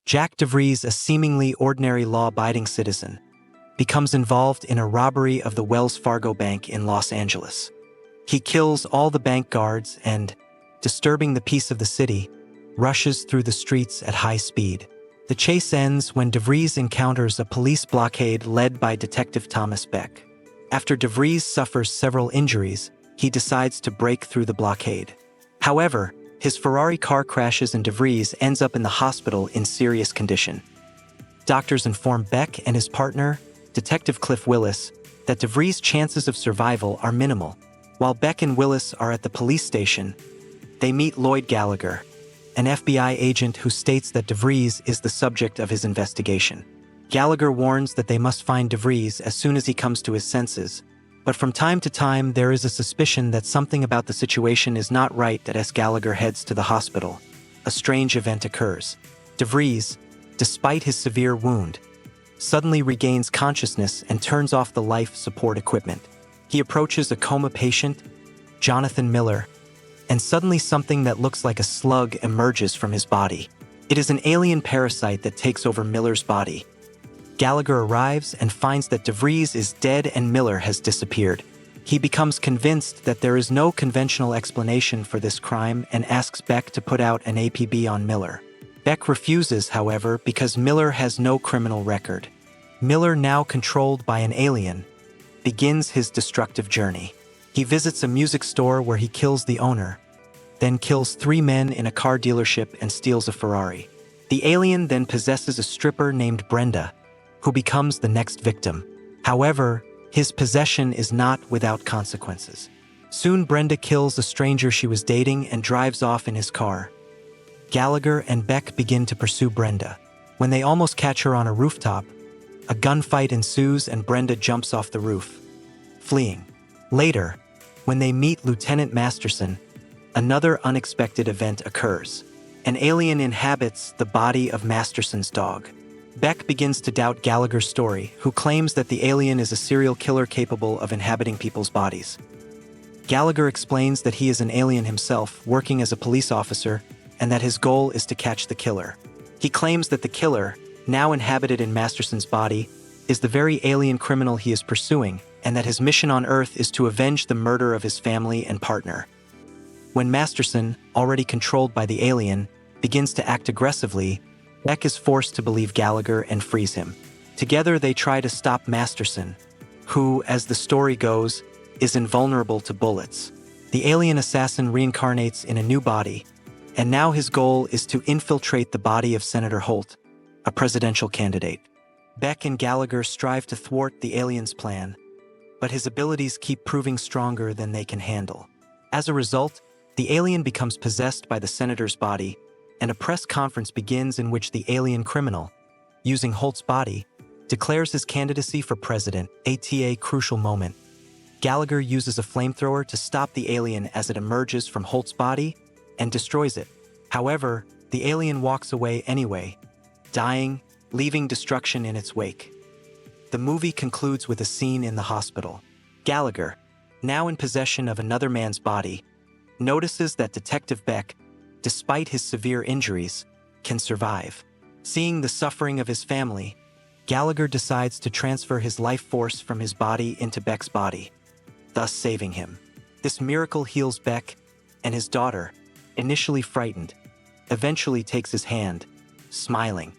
Jack DeVries, a seemingly ordinary law-abiding citizen, becomes involved in a robbery of the Wells Fargo Bank in Los Angeles. He kills all the bank guards and, disturbing the peace of the city, rushes through the streets at high speed. The chase ends when DeVries encounters a police blockade led by Detective Thomas Beck. After DeVries suffers several injuries, he decides to break through the blockade. However, his Ferrari car crashes and DeVries ends up in the hospital in serious condition. Doctors inform Beck and his partner, Detective Cliff Willis, that DeVries' chances of survival are minimal. While Beck and Willis are at the police station, they meet Lloyd Gallagher, an FBI agent who states that DeVries is the subject of his investigation. Gallagher warns that they must find DeVries as soon as he comes to his senses, but from time to time there is a suspicion that something about the situation is not right. As Gallagher heads to the hospital, a strange event occurs. DeVries, despite his severe wound, suddenly regains consciousness and turns off the life support equipment. He approaches a coma patient, Jonathan Miller, and suddenly something that looks like a slug emerges from his body. It is an alien parasite that takes over Miller's body. Gallagher arrives and finds that DeVries is dead and Miller has disappeared. He becomes convinced that there is no conventional explanation for this crime and asks Beck to put out an APB on Miller. Beck refuses, however, because Miller has no criminal record. Miller, now controlled by an alien, begins his destructive journey. He visits a music store where he kills the owner, then kills 3 men in a car dealership and steals a Ferrari. The alien then possesses a stripper named Brenda, who becomes the next victim. However, his possession is not without consequences. Soon Brenda kills a stranger she was dating and drives off in his car. Gallagher and Beck begin to pursue Brenda. When they almost catch her on a rooftop, a gunfight ensues and Brenda jumps off the roof, fleeing. Later, when they meet Lieutenant Masterson, another unexpected event occurs. An alien inhabits the body of Masterson's dog. Beck begins to doubt Gallagher's story, who claims that the alien is a serial killer capable of inhabiting people's bodies. Gallagher explains that he is an alien himself, working as a police officer, and that his goal is to catch the killer. He claims that the killer, now inhabited in Masterson's body, is the very alien criminal he is pursuing, and that his mission on Earth is to avenge the murder of his family and partner. When Masterson, already controlled by the alien, begins to act aggressively, Beck is forced to believe Gallagher and frees him. Together they try to stop Masterson, who, as the story goes, is invulnerable to bullets. The alien assassin reincarnates in a new body, and now his goal is to infiltrate the body of Senator Holt, a presidential candidate. Beck and Gallagher strive to thwart the alien's plan, but his abilities keep proving stronger than they can handle. As a result, the alien becomes possessed by the senator's body, and a press conference begins in which the alien criminal, using Holt's body, declares his candidacy for president. A crucial moment. Gallagher uses a flamethrower to stop the alien as it emerges from Holt's body and destroys it. However, the alien walks away anyway, dying, leaving destruction in its wake. The movie concludes with a scene in the hospital. Gallagher, now in possession of another man's body, notices that Detective Beck, despite his severe injuries, can survive. Seeing the suffering of his family, Gallagher decides to transfer his life force from his body into Beck's body, thus saving him. This miracle heals Beck, and his daughter, initially frightened, eventually takes his hand, smiling.